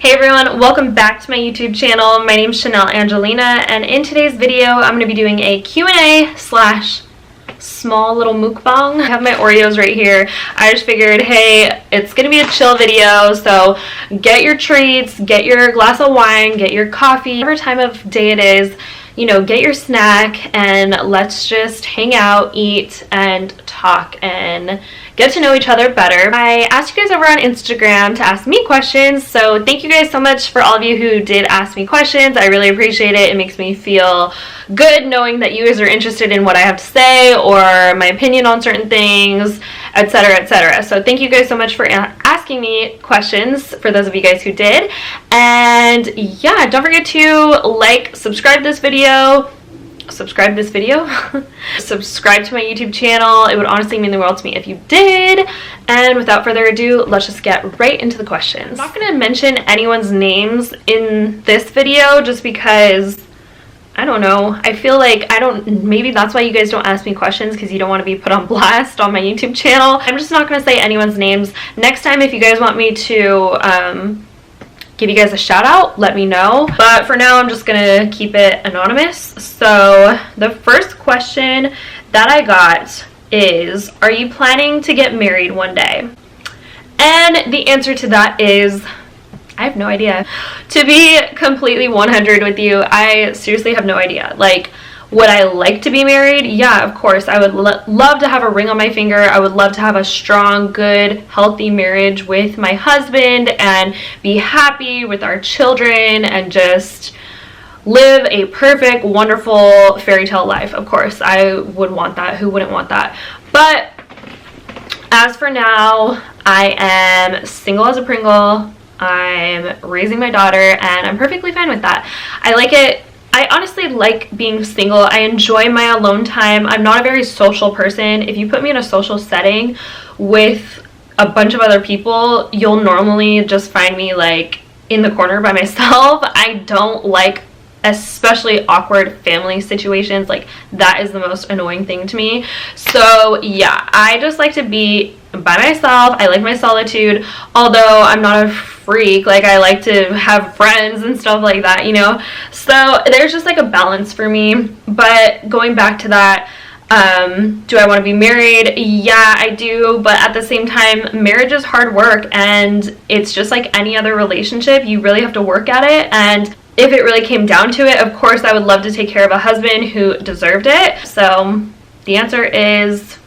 Hey everyone, welcome back to my YouTube channel. My name is Chanelle Angelina, and in today's video I'm going to be doing a Q&A slash small little mukbang. I have my Oreos right here. I just figured, hey, it's going to be a chill video, so get your treats, get your glass of wine, get your coffee, whatever time of day it is, you know, get your snack and let's just hang out, eat, and talk and get to know each other better. I asked you guys over on Instagram to ask me questions, so thank you guys so much for all of you who did ask me questions. I really appreciate it. It makes me feel good knowing that you guys are interested in what I have to say or my opinion on certain things, etc., etc. So thank you guys so much for asking me questions, for those of you guys who did. And yeah, don't forget to like, subscribe to this video, subscribe to my YouTube channel. It would honestly mean the world to me if you did. And without further ado, let's just get right into the questions. I'm not going to mention anyone's names in this video just because I don't know, I feel like maybe that's why you guys don't ask me questions, because you don't want to be put on blast on my YouTube channel. I'm just not going to say anyone's names. Next time, if you guys want me to give you guys a shout out, let me know. But for now, I'm just gonna keep it anonymous. So the first question that I got is, are you planning to get married one day? And the answer to that is, I have no idea. To be completely 100 with you, I seriously have no idea. Like, would I like to be married? Yeah, of course. I would love to have a ring on my finger. I would love to have a strong, good, healthy marriage with my husband and be happy with our children and just live a perfect, wonderful fairy tale life. Of course, I would want that. Who wouldn't want that? But as for now, I am single as a Pringle. I'm raising my daughter and I'm perfectly fine with that. I like it. I honestly like being single. I enjoy my alone time. I'm not a very social person. If you put me in a social setting with a bunch of other people, you'll normally just find me like in the corner by myself. I don't like especially awkward family situations. Like, that is the most annoying thing to me. So yeah, I just like to be by myself. I like my solitude, although I'm not a freak. Like, I like to have friends and stuff like that, you know. So there's just like a balance for me. But going back to that, do I want to be married? Yeah, I do. But at the same time, marriage is hard work, and it's just like any other relationship. You really have to work at it. And if it really came down to it, of course, I would love to take care of a husband who deserved it. So the answer is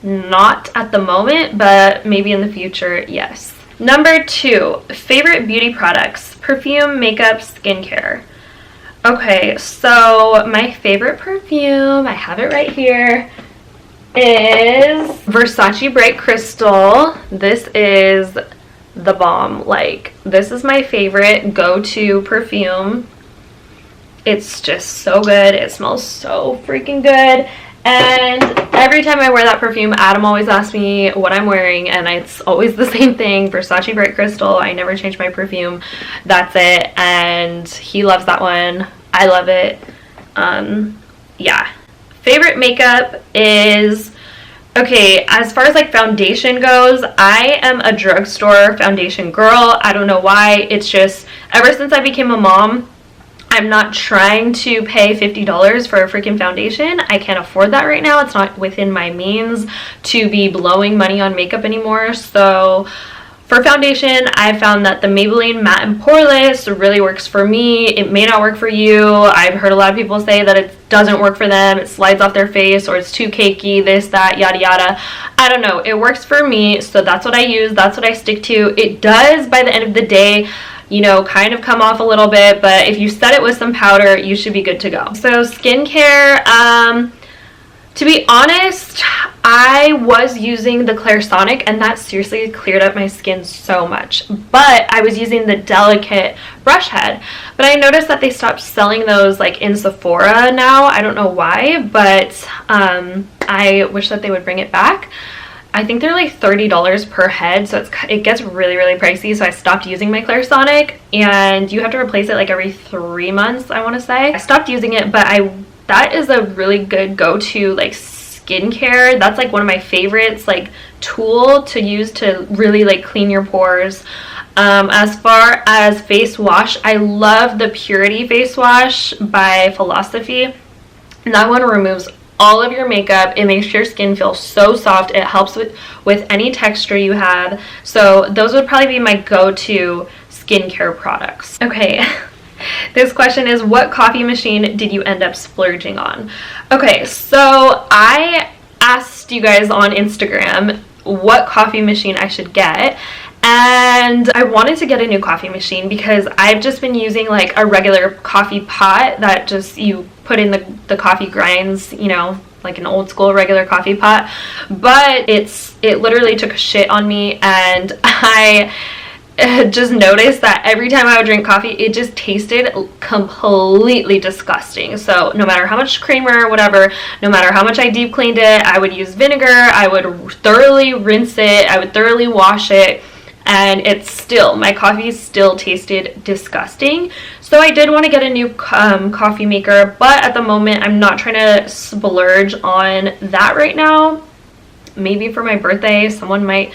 not at the moment, but maybe in the future, yes. Number 2, favorite beauty products: perfume, makeup, skincare. Okay, so my favorite perfume, I have it right here, is Versace Bright Crystal. This is the bomb. Like, this is my favorite go-to perfume. It's just so good. It smells so freaking good. And every time I wear that perfume, Adam always asks me what I'm wearing, and it's always the same thing: Versace Bright Crystal. I never change my perfume. That's it. And he loves that one. I love it. Yeah. Favorite makeup is, okay, as far as like foundation goes, I am a drugstore foundation girl. I don't know why. It's just, ever since I became a mom, I'm not trying to pay $50 for a freaking foundation. I can't afford that right now. It's not within my means to be blowing money on makeup anymore. So for foundation, I found that the Maybelline Matte and Poreless really works for me. It may not work for you. I've heard a lot of people say that it doesn't work for them. It slides off their face, or it's too cakey, this, that, yada, yada. I don't know. It works for me, so that's what I use. That's what I stick to. It does, by the end of the day, you know, kind of come off a little bit, but if you set it with some powder, you should be good to go. So skincare, to be honest, I was using the Clairsonic, and that seriously cleared up my skin so much. But I was using the Delicate brush head. But I noticed that they stopped selling those like in Sephora now. I don't know why, but I wish that they would bring it back. I think they're like $30 per head, so it gets really, really pricey. So I stopped using my Clairsonic, and you have to replace it like every 3 months, I want to say. I stopped using it, but that is a really good go-to like skincare. That's like one of my favorites, like tool to use to really like clean your pores. As far as face wash, I love the Purity face wash by Philosophy. And that one removes all of your makeup. It makes your skin feel so soft. It helps with any texture you have. So those would probably be my go-to skincare products. Okay. This question is, what coffee machine did you end up splurging on? Okay, so I asked you guys on Instagram what coffee machine I should get, and I wanted to get a new coffee machine because I've just been using like a regular coffee pot that just you put in the coffee grinds, you know, like an old school regular coffee pot. But it literally took a shit on me, and I just noticed that every time I would drink coffee, it just tasted completely disgusting. So no matter how much creamer or whatever, no matter how much I deep cleaned it, I would use vinegar, I would thoroughly rinse it, I would thoroughly wash it, and my coffee still tasted disgusting. So I did want to get a new coffee maker, but at the moment I'm not trying to splurge on that right now. Maybe for my birthday someone might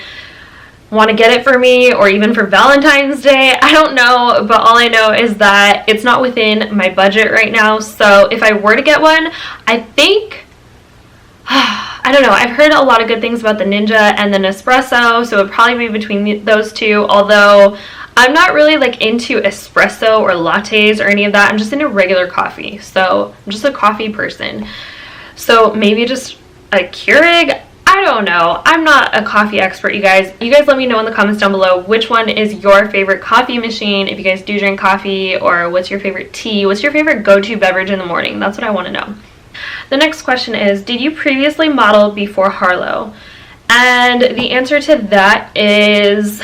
want to get it for me, or even for Valentine's Day. I don't know, but all I know is that it's not within my budget right now. So if I were to get one, I think I don't know, I've heard a lot of good things about the Ninja and the Nespresso, so it would probably be between those two, although I'm not really like into espresso or lattes or any of that. I'm just into regular coffee, so I'm just a coffee person. So maybe just a Keurig. I don't know. I'm not a coffee expert, you guys. You guys let me know in the comments down below which one is your favorite coffee machine, if you guys do drink coffee, or what's your favorite tea, what's your favorite go-to beverage in the morning. That's what I want to know. The next question is, did you previously model before Harlow? And the answer to that is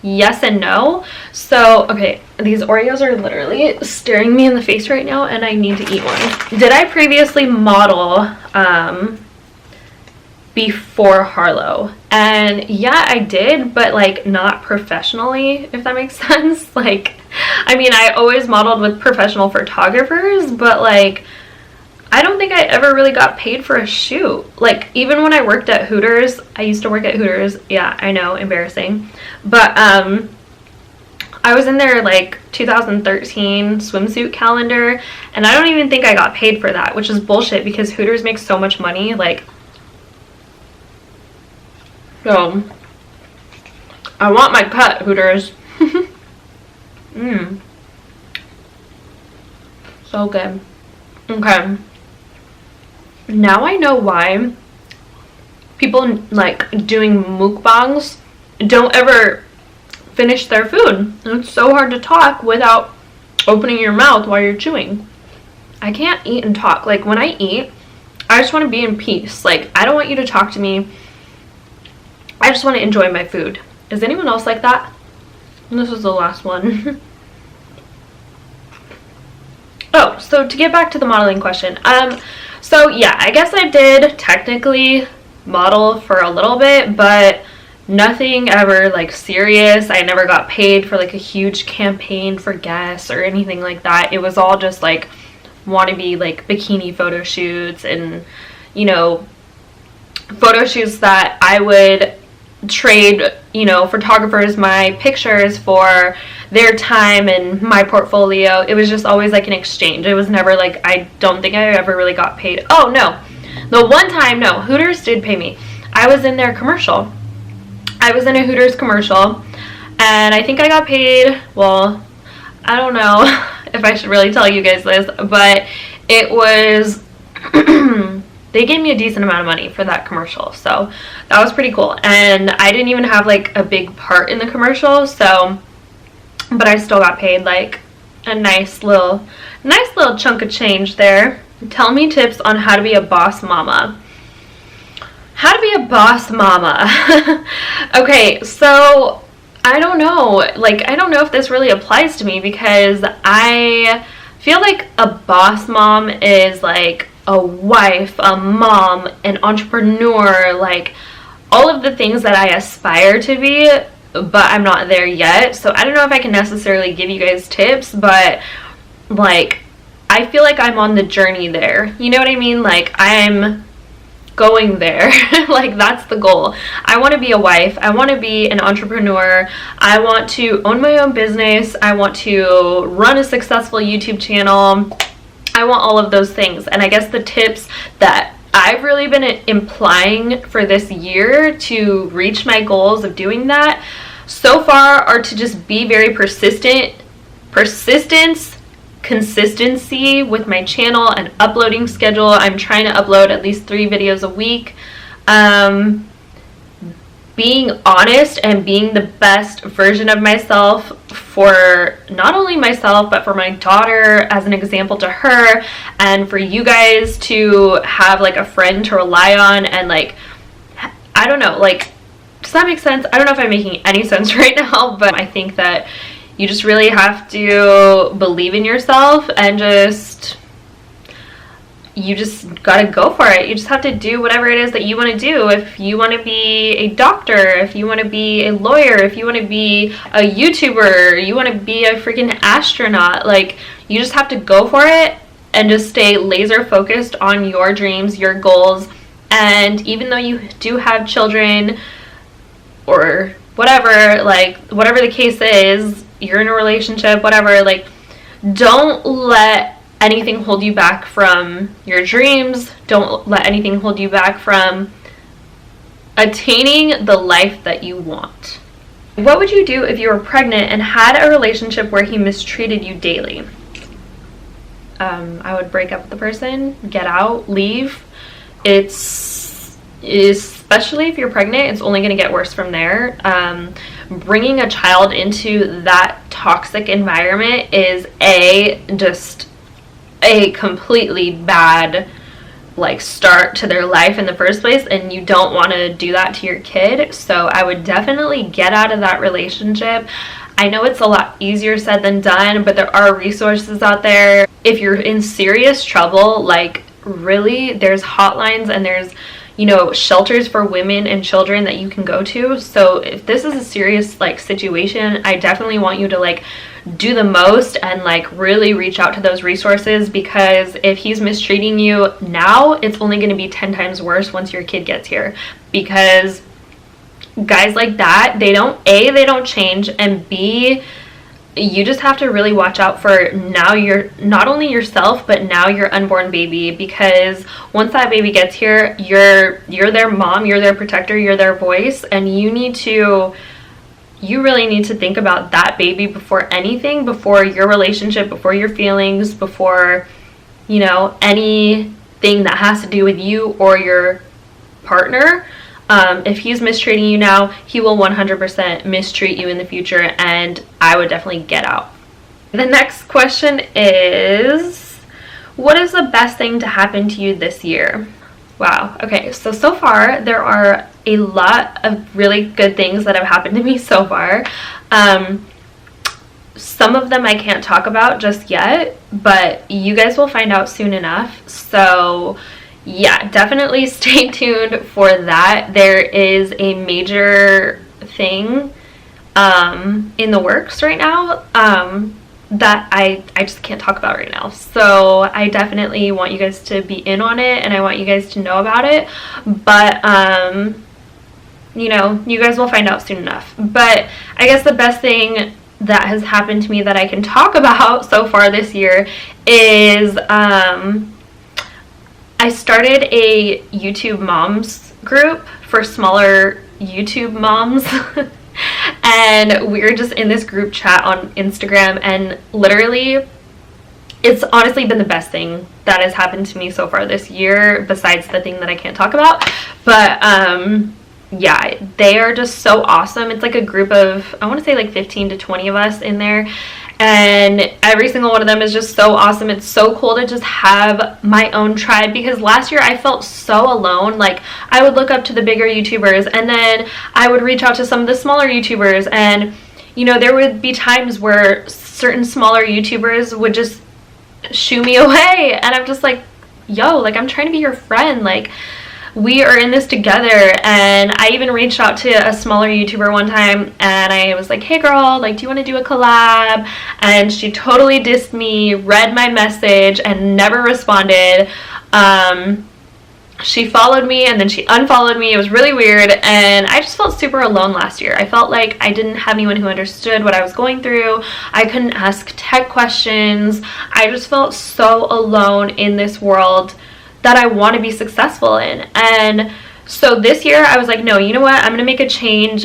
yes and no. So, okay, these Oreos are literally staring me in the face right now, and I need to eat one. Did I previously model before Harlow? And yeah, I did, but like not professionally, if that makes sense. Like, I mean, I always modeled with professional photographers, but like I don't think I ever really got paid for a shoot. Like, even when I worked at Hooters, I used to work at Hooters. Yeah, I know, embarrassing. But I was in their like 2013 swimsuit calendar, and I don't even think I got paid for that, which is bullshit because Hooters makes so much money. Like, so I want my cut, Hooters. So good. Okay. Now I know why people like doing mukbangs don't ever finish their food. It's so hard to talk without opening your mouth while you're chewing. I can't eat and talk. Like, when I eat, I just want to be in peace. Like, I don't want you to talk to me. I just want to enjoy my food. Is anyone else like that? And this is the last one. Oh, so to get back to the modeling question. So yeah, I guess I did technically model for a little bit, but nothing ever like serious. I never got paid for like a huge campaign for guests or anything like that. It was all just like wannabe like bikini photo shoots, and you know, photo shoots that I would trade, you know, photographers my pictures for their time and my portfolio. It was just always like an exchange. It was never like, I don't think I ever really got paid. Oh no, the one time, no, Hooters did pay me. I was in their commercial. I was in a Hooters commercial, and I think I got paid, well, I don't know if I should really tell you guys this, but it was they gave me a decent amount of money for that commercial, so that was pretty cool. And I didn't even have like a big part in the commercial, so, but I still got paid like a nice little chunk of change there. Tell me tips on how to be a boss mama. How to be a boss mama. Okay, so I don't know, like, I don't know if this really applies to me, because I feel like a boss mom is like a wife, a mom, an entrepreneur, like all of the things that I aspire to be, but I'm not there yet. So I don't know if I can necessarily give you guys tips, but like I feel like I'm on the journey there. You know what I mean? Like, I'm going there. Like, that's the goal. I want to be a wife. I want to be an entrepreneur. I want to own my own business. I want to run a successful YouTube channel. I want all of those things. And I guess the tips that I've really been implying for this year to reach my goals of doing that so far are to just be very persistent. Persistence, consistency with my channel and uploading schedule. I'm trying to upload at least 3 videos a week. Being honest and being the best version of myself for not only myself but for my daughter as an example to her, and for you guys to have like a friend to rely on. And like, I don't know, like, does that make sense? I don't know if I'm making any sense right now, but I think that you just really have to believe in yourself and you just gotta go for it. You just have to do whatever it is that you want to do. If you want to be a doctor, if you want to be a lawyer, if you want to be a YouTuber, you want to be a freaking astronaut, like, you just have to go for it and just stay laser focused on your dreams, your goals. And even though you do have children or whatever, like, whatever the case is, you're in a relationship, whatever, like, don't let anything hold you back from your dreams. Don't let anything hold you back from attaining the life that you want. What would you do if you were pregnant and had a relationship where he mistreated you daily? I would break up with the person, get out, leave. Especially if you're pregnant, it's only going to get worse from there. Bringing a child into that toxic environment is just a completely bad like start to their life in the first place, and you don't want to do that to your kid. So I would definitely get out of that relationship. I know it's a lot easier said than done, but there are resources out there. If you're in serious trouble, like, really, there's hotlines and there's, you know, shelters for women and children that you can go to. So if this is a serious like situation, I definitely want you to like do the most and like really reach out to those resources, because if he's mistreating you now, it's only going to be 10 times worse once your kid gets here. Because guys like that, they don't change, and B, you just have to really watch out for now you're not only yourself but now your unborn baby, because once that baby gets here, you're their mom, you're their protector, you're their voice, and you really need to think about that baby before anything, before your relationship, before your feelings, before, you know, anything that has to do with you or your partner. If he's mistreating you now, he will 100% mistreat you in the future, and I would definitely get out. The next question is, what is the best thing to happen to you this year? Wow. Okay, so far there are a lot of really good things that have happened to me so far. Some of them I can't talk about just yet, but you guys will find out soon enough. So yeah, definitely stay tuned for that. There is a major thing in the works right now that I just can't talk about right now. So I definitely want you guys to be in on it, and I want you guys to know about it. But you know, you guys will find out soon enough. But I guess the best thing that has happened to me that I can talk about so far this year is I started a YouTube moms group for smaller YouTube moms. And we're just in this group chat on Instagram, and literally it's honestly been the best thing that has happened to me so far this year, besides the thing that I can't talk about. But yeah, they are just so awesome. It's like a group of, I want to say like 15 to 20 of us in there, and every single one of them is just so awesome. It's so cool to just have my own tribe, because last year I felt so alone. Like, I would look up to the bigger YouTubers, and then I would reach out to some of the smaller YouTubers, and you know, there would be times where certain smaller YouTubers would just shoo me away, and I'm just like, yo, like, I'm trying to be your friend, like, we are in this together. And I even reached out to a smaller YouTuber one time, and I was like, hey girl, like, do you want to do a collab? And she totally dissed me, read my message, and never responded. she followed me and then she unfollowed me. It was really weird, and I just felt super alone last year. I felt like I didn't have anyone who understood what I was going through. I couldn't ask tech questions. I just felt so alone in this world that I want to be successful in. And so this year I was like, no, you know what? I'm going to make a change.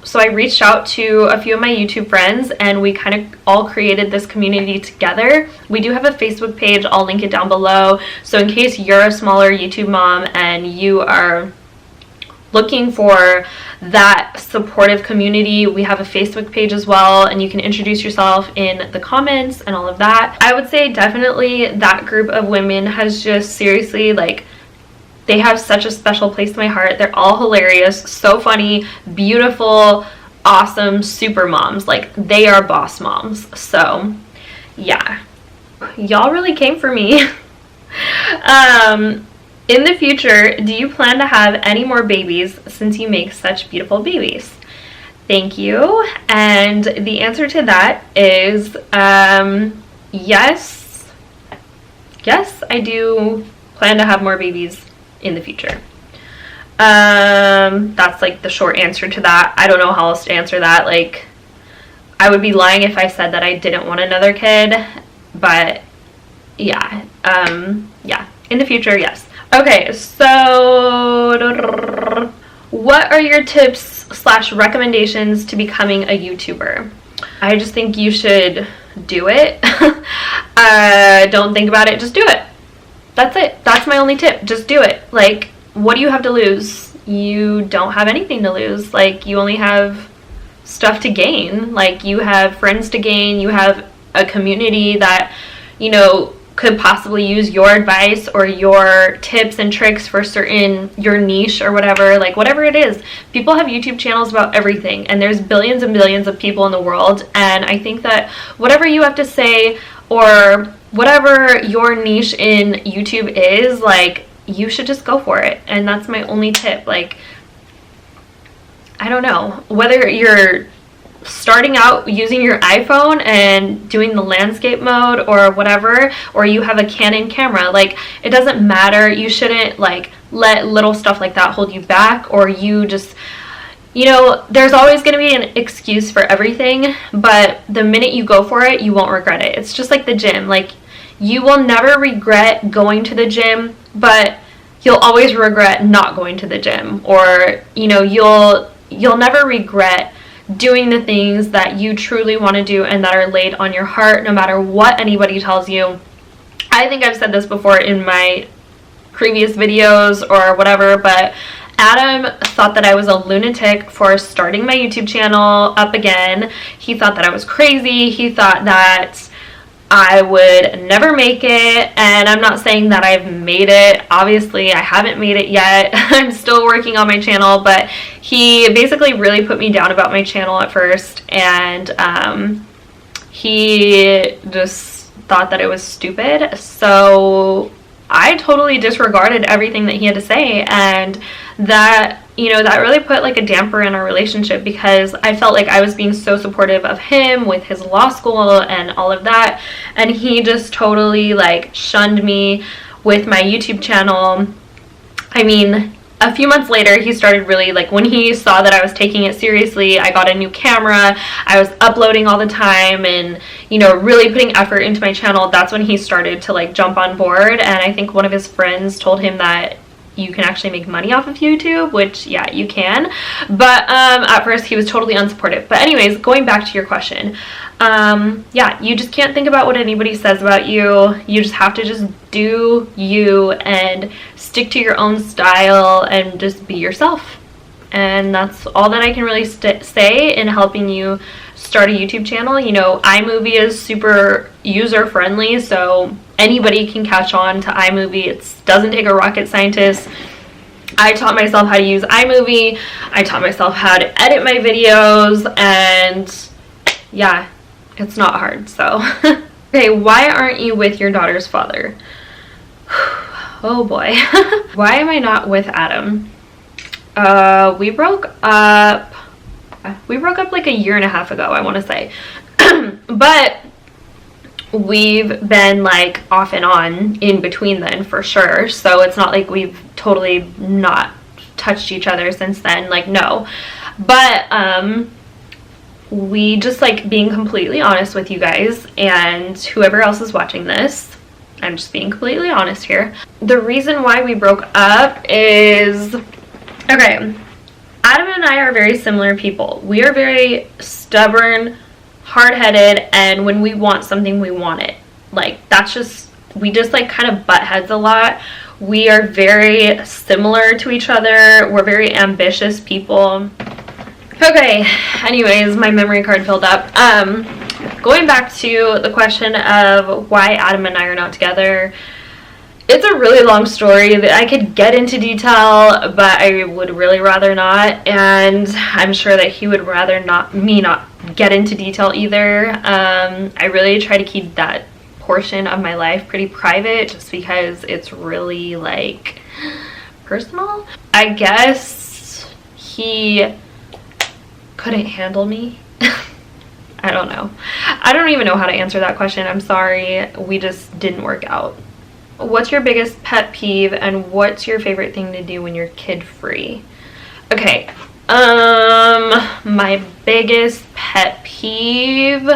So I reached out to a few of my YouTube friends, and we kind of all created this community together. We do have a Facebook page. I'll link it down below. So in case you're a smaller YouTube mom and you are looking for that supportive community, we have a Facebook page as well, and you can introduce yourself in the comments and all of that. I would say definitely that group of women has just seriously, like, they have such a special place in my heart. They're all hilarious, so funny, beautiful, awesome, super moms. Like, they are boss moms. So, yeah. Y'all really came for me. In the future, do you plan to have any more babies since you make such beautiful babies? Thank you. And the answer to that is yes. Yes, I do plan to have more babies in the future. That's like the short answer to that. I don't know how else to answer that. Like, I would be lying if I said that I didn't want another kid, but yeah, yeah, in the future, yes. Okay, so what are your tips / recommendations to becoming a YouTuber? I just think you should do it. Don't think about it, just do it. That's it. That's my only tip. Just do it. Like, what do you have to lose? You don't have anything to lose. Like, you only have stuff to gain. Like, you have friends to gain. You have a community that, you know, could possibly use your advice or your tips and tricks for your niche or whatever. Like, whatever it is. People have YouTube channels about everything, and there's billions and billions of people in the world. And I think that whatever you have to say, or whatever your niche in YouTube is, like, you should just go for it. And that's my only tip. Like, I don't know, whether you're starting out using your iPhone and doing the landscape mode or whatever, or you have a Canon camera, like, it doesn't matter. You shouldn't, like, let little stuff like that hold you back, or you just, you know, there's always going to be an excuse for everything, but the minute you go for it, you won't regret it. It's just like the gym. Like, you will never regret going to the gym, but you'll always regret not going to the gym. Or, you know, you'll never regret doing the things that you truly want to do and that are laid on your heart, no matter what anybody tells you. I think I've said this before in my previous videos or whatever, but Adam thought that I was a lunatic for starting my YouTube channel up again. He thought that I was crazy. He thought that I would never make it, and I'm not saying that I've made it. Obviously, I haven't made it yet. I'm still working on my channel, but he basically really put me down about my channel at first, and he just thought that it was stupid. So I totally disregarded everything that he had to say, and that, you know, that really put like a damper in our relationship, because I felt like I was being so supportive of him with his law school and all of that, and he just totally like shunned me with my YouTube channel. I mean, a few months later, he started really, like, when he saw that I was taking it seriously, I got a new camera, I was uploading all the time, and, you know, really putting effort into my channel. That's when he started to like jump on board, and I think one of his friends told him that you can actually make money off of YouTube, which, yeah, you can. But at first he was totally unsupportive. But anyways, going back to your question, yeah, you just can't think about what anybody says about you. You just have to just do you and stick to your own style and just be yourself. And that's all that I can really say in helping you start a YouTube channel. You know, iMovie is super user friendly, so anybody can catch on to iMovie. It doesn't take a rocket scientist. I taught myself how to use iMovie. I taught myself how to edit my videos, and yeah, it's not hard. So okay, why aren't you with your daughter's father? Oh boy. Why am I not with Adam? We broke up like a year and a half ago, I want to say. But we've been like off and on in between then for sure. So it's not like we've totally not touched each other since then, like no. But we just like being completely honest with you guys and whoever else is watching this. I'm just being completely honest here. The reason why we broke up is, okay, Adam and I are very similar people. We are very stubborn, hard-headed, and when we want something, we want it. Like, that's just, we just like kind of butt heads a lot. We are very similar to each other. We're very ambitious people. Okay, anyways, my memory card filled up. Going back to the question of why Adam and I are not together, it's a really long story that I could get into detail, but I would really rather not, and I'm sure that he would rather me not get into detail either. I really try to keep that portion of my life pretty private just because it's really like personal. I guess he couldn't handle me. I don't know. I don't even know how to answer that question. I'm sorry. We just didn't work out. What's your biggest pet peeve and what's your favorite thing to do when you're kid-free? Okay. My biggest pet peeve.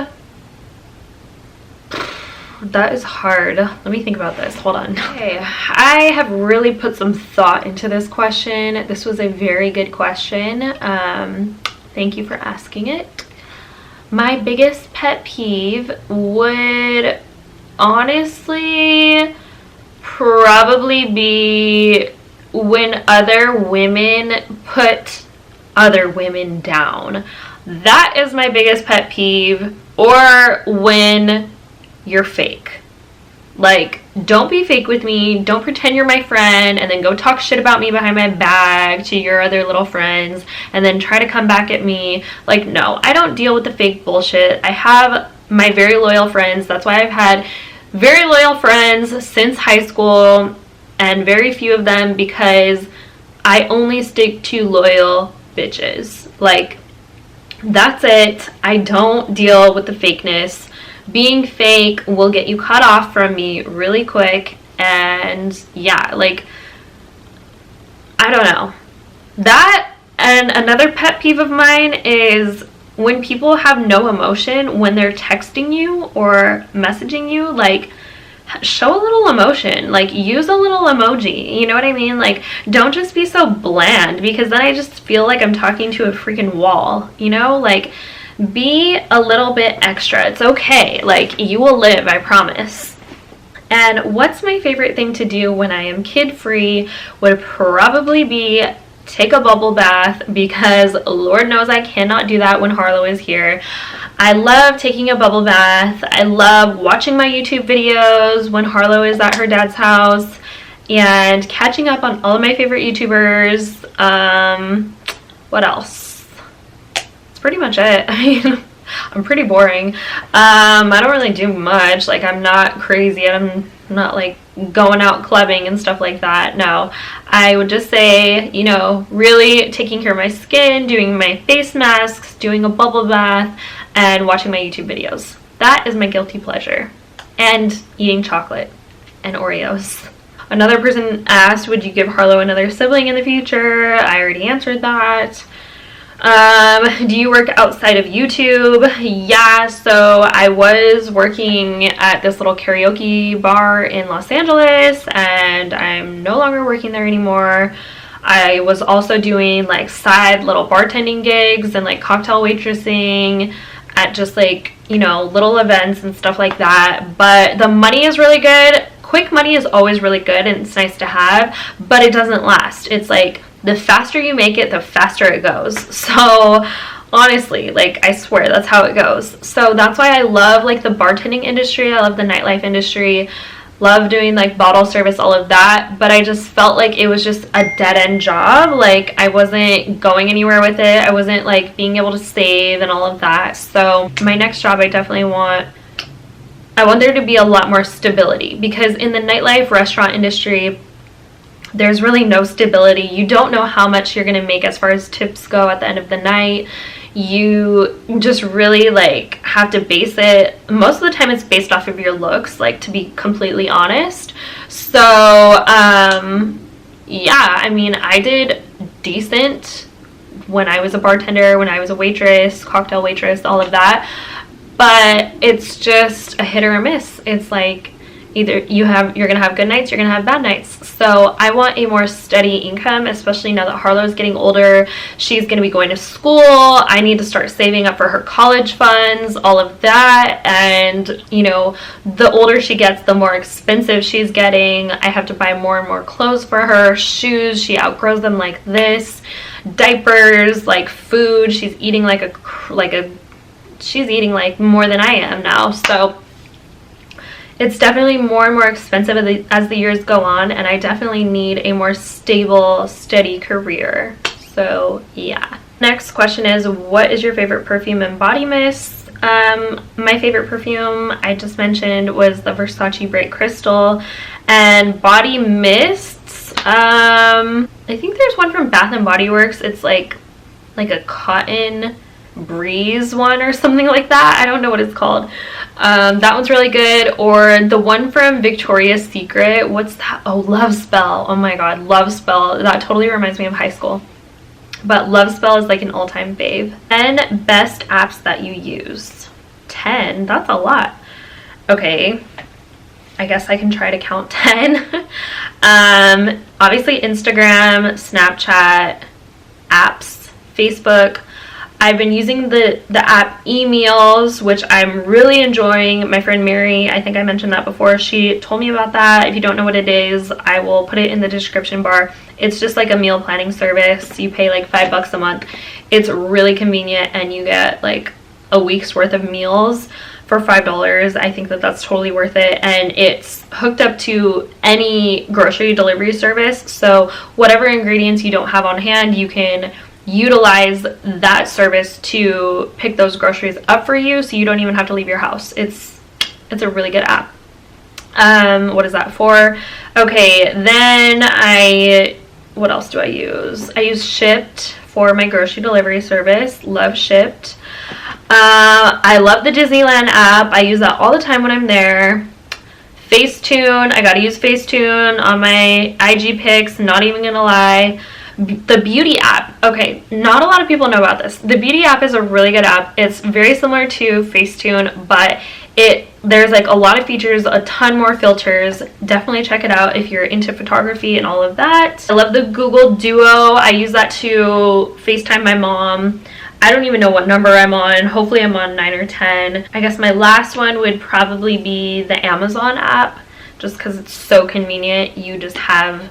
That is hard. Let me think about this. Hold on. Okay. I have really put some thought into this question. This was a very good question. Thank you for asking it. My biggest pet peeve would honestly probably be when other women put other women down. That is my biggest pet peeve. Or when you're fake. Like, don't be fake with me. Don't pretend you're my friend and then go talk shit about me behind my back to your other little friends and then try to come back at me. Like, no, I don't deal with the fake bullshit. I have my very loyal friends. That's why I've had very loyal friends since high school, and very few of them because I only stick to loyal bitches. Like, that's it. I don't deal with the fakeness. Being fake will get you cut off from me really quick, and yeah, like, I don't know. That, and another pet peeve of mine is when people have no emotion when they're texting you or messaging you. Like, show a little emotion. Like, use a little emoji, you know what I mean? Like, don't just be so bland, because then I just feel like I'm talking to a freaking wall, you know? Like, be a little bit extra. It's okay. Like, you will live, I promise. And what's my favorite thing to do when I am kid-free would probably be take a bubble bath, because Lord knows I cannot do that when Harlow is here. I love taking a bubble bath. I love watching my YouTube videos when Harlow is at her dad's house and catching up on all of my favorite YouTubers. What else? Pretty much it. I mean, I'm pretty boring. I don't really do much. Like, I'm not crazy. I'm not like going out clubbing and stuff like that. No, I would just say, you know, really taking care of my skin, doing my face masks, doing a bubble bath, and watching my YouTube videos. That is my guilty pleasure. And eating chocolate and Oreos. Another person asked, would you give Harlow another sibling in the future? I already answered that. Do you work outside of YouTube? Yeah, so I was working at this little karaoke bar in Los Angeles, and I'm no longer working there anymore. I was also doing like side little bartending gigs and like cocktail waitressing at just like, you know, little events and stuff like that. But the money is really good. Quick money is always really good and it's nice to have, but it doesn't last. It's like, the faster you make it, the faster it goes. So honestly, like, I swear that's how it goes. So that's why I love like the bartending industry. I love the nightlife industry. Love doing like bottle service, all of that. But I just felt like it was just a dead-end job. Like, I wasn't going anywhere with it. I wasn't like being able to save and all of that. So my next job, I definitely want there to be a lot more stability, because in the nightlife restaurant industry, there's really no stability. You don't know how much you're going to make as far as tips go at the end of the night. you just really like have to base it, most of the time it's based off of your looks, like, to be completely honest. So yeah, I mean, I did decent when I was a bartender, when I was a waitress, cocktail waitress, all of that, but it's just a hit or a miss. It's like either you're gonna have good nights, you're gonna have bad nights. So I want a more steady income, especially now that Harlow is getting older. She's gonna be going to school. I need to start saving up for her college funds, all of that. And you know, the older she gets, the more expensive she's getting. I have to buy more and more clothes for her, shoes, she outgrows them like this, diapers, like food. She's eating she's eating like more than I am now. So it's definitely more and more expensive as the years go on, and I definitely need a more stable, steady career. So yeah. Next question is, what is your favorite perfume and body mist? My favorite perfume, I just mentioned, was the Versace Bright Crystal. And body mists, I think there's one from Bath and Body Works. It's like a cotton breeze one or something like that. I don't know what it's called. That one's really good. Or the one from Victoria's Secret, what's that? Oh, Love Spell. Oh my god, Love Spell. That totally reminds me of high school. But Love Spell is like an all-time fave. 10 best apps that you use. 10? That's a lot. Okay, I guess I can try to count 10. Obviously Instagram, Snapchat, apps, Facebook. I've been using the app Emails, which I'm really enjoying. My friend Mary, I think I mentioned that before, she told me about that. If you don't know what it is, I will put it in the description bar. It's just like a meal planning service. You pay like $5 a month. It's really convenient, and you get like a week's worth of meals for $5. I think that that's totally worth it, and it's hooked up to any grocery delivery service. So whatever ingredients you don't have on hand, you can utilize that service to pick those groceries up for you, so you don't even have to leave your house. It's a really good app. What is that for? Okay, then what else do I use? I use Shipt for my grocery delivery service. Love Shipt. I love the Disneyland app. I use that all the time when I'm there. Facetune. I gotta use Facetune on my IG pics, not even gonna lie. The Beauty app. Okay, not a lot of people know about this. The Beauty app is a really good app. It's very similar to Facetune, but there's like a lot of features, a ton more filters. Definitely check it out if you're into photography and all of that. I love the Google Duo. I use that to FaceTime my mom. I don't even know what number I'm on. Hopefully I'm on 9 or 10. I guess my last one would probably be the Amazon app, just because it's so convenient. You just have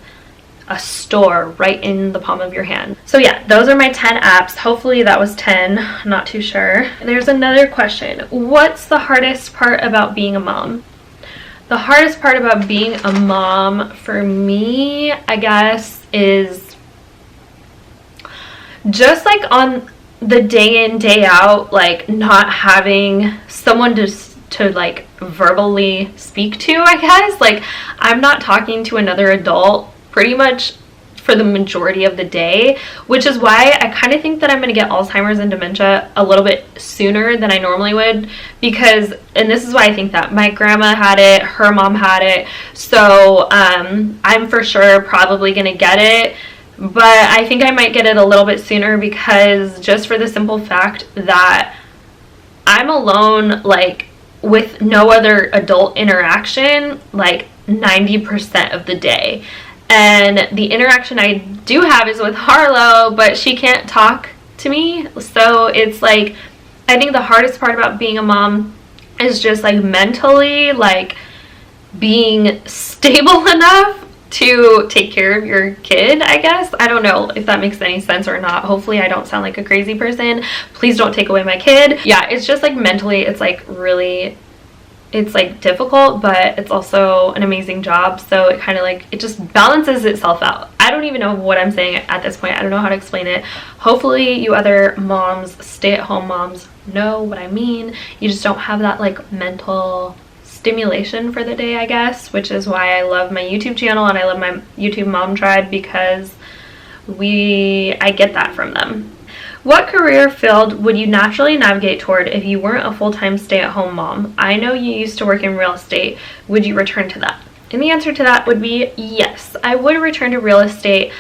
a store right in the palm of your hand. So yeah, those are my 10 apps. Hopefully that was 10, not too sure. There's another question. What's the hardest part about being a mom? The hardest part about being a mom for me, I guess, is just like on the day in, day out, like not having someone to like verbally speak to, I guess. Like, I'm not talking to another adult pretty much for the majority of the day, which is why I kind of think that I'm going to get Alzheimer's and dementia a little bit sooner than I normally would, because, and this is why I think that my grandma had it, her mom had it, so I'm for sure probably going to get it, but I think I might get it a little bit sooner, because just for the simple fact that I'm alone, like, with no other adult interaction, like 90% of the day. And the interaction I do have is with Harlow, but she can't talk to me. So it's like, I think the hardest part about being a mom is just like mentally, like being stable enough to take care of your kid, I guess. I don't know if that makes any sense or not. Hopefully I don't sound like a crazy person. Please don't take away my kid. Yeah, it's just like mentally, it's like really, it's like difficult, but it's also an amazing job. So it kind of like, it just balances itself out. I don't even know what I'm saying at this point. I don't know how to explain it. Hopefully you other moms, stay-at-home moms, know what I mean. You just don't have that like mental stimulation for the day, I guess, which is why I love my YouTube channel and I love my YouTube mom tribe, because I get that from them. What career field would you naturally navigate toward if you weren't a full-time stay-at-home mom? I know you used to work in real estate. Would you return to that? And the answer to that would be yes. I would return to real estate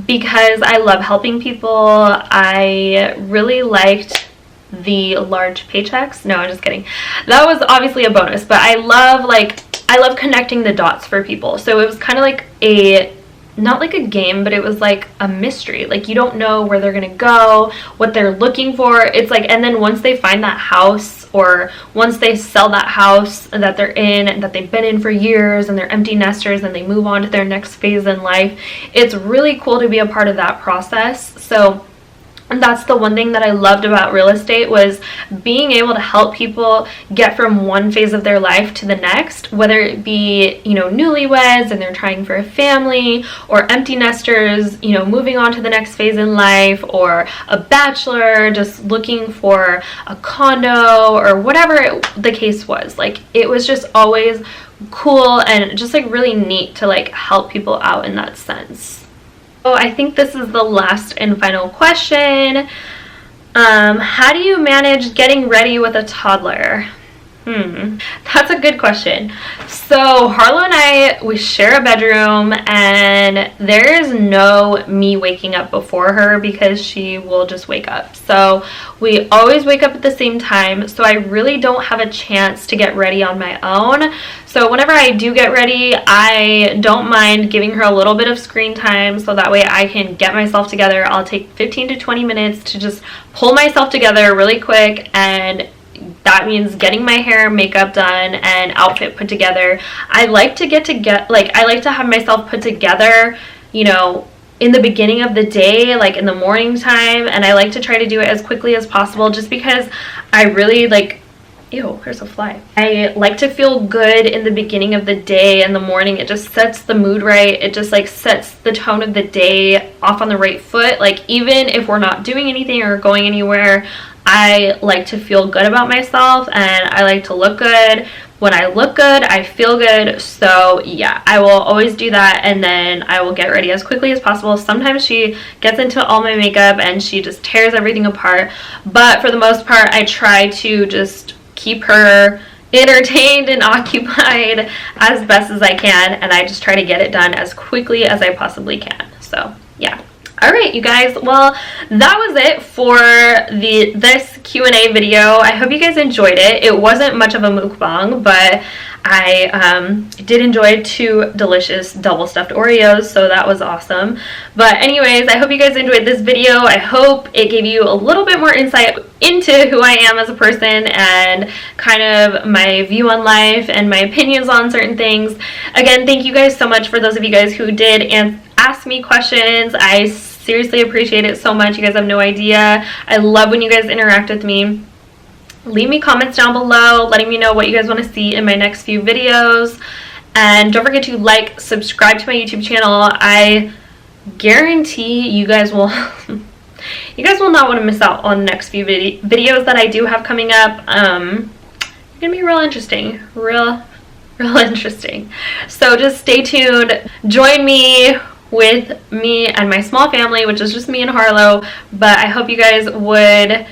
because I love helping people. I really liked the large paychecks. No, I'm just kidding. That was obviously a bonus, but I love connecting the dots for people. So it was kind of like not like a game, but it was like a mystery. Like, you don't know where they're gonna go, what they're looking for. It's like, and then once they find that house, or once they sell that house that they're in and that they've been in for years and they're empty nesters and they move on to their next phase in life, it's really cool to be a part of that process. So that's the one thing that I loved about real estate, was being able to help people get from one phase of their life to the next, whether it be, you know, newlyweds and they're trying for a family, or empty nesters, you know, moving on to the next phase in life, or a bachelor just looking for a condo, or whatever the case was. Like, it was just always cool and just like really neat to like help people out in that sense. So I think this is the last and final question. How do you manage getting ready with a toddler? That's a good question. So Harlow and I, we share a bedroom, and there is no me waking up before her because she will just wake up. So we always wake up at the same time, so I really don't have a chance to get ready on my own. So whenever I do get ready, I don't mind giving her a little bit of screen time so that way I can get myself together. I'll take 15 to 20 minutes to just pull myself together really quick, and that means getting my hair, makeup done, and outfit put together. I like to I like to have myself put together, you know, in the beginning of the day, like in the morning time, and I like to try to do it as quickly as possible just because I really like, ew, there's a fly. I like to feel good in the beginning of the day, in the morning. It just sets the mood right. It just like sets the tone of the day off on the right foot. Like, even if we're not doing anything or going anywhere, I like to feel good about myself, and I like to look good. When I look good, I feel good. So yeah, I will always do that, and then I will get ready as quickly as possible. Sometimes she gets into all my makeup and she just tears everything apart, but for the most part, I try to just keep her entertained and occupied as best as I can, and I just try to get it done as quickly as I possibly can. So yeah. Alright, you guys, well, that was it for this Q&A video. I hope you guys enjoyed it. It wasn't much of a mukbang, but I did enjoy 2 delicious double stuffed Oreos, so that was awesome. But anyways, I hope you guys enjoyed this video. I hope it gave you a little bit more insight into who I am as a person and kind of my view on life and my opinions on certain things. Again, thank you guys so much for those of you guys who did and ask me questions. I seriously appreciate it so much. You guys have no idea. I love when you guys interact with me. Leave me comments down below letting me know what you guys want to see in my next few videos, and don't forget to like, subscribe to my YouTube channel. I guarantee you guys will you guys will not want to miss out on the next few videos that I do have coming up. It's gonna be real interesting, real interesting. So just stay tuned, join me with me and my small family, which is just me and Harlow, but I hope you guys would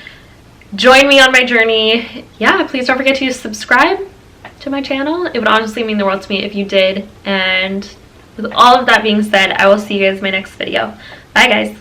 join me on my journey. Yeah, please don't forget to subscribe to my channel. It would honestly mean the world to me if you did. And with all of that being said, I will see you guys in my next video. Bye guys.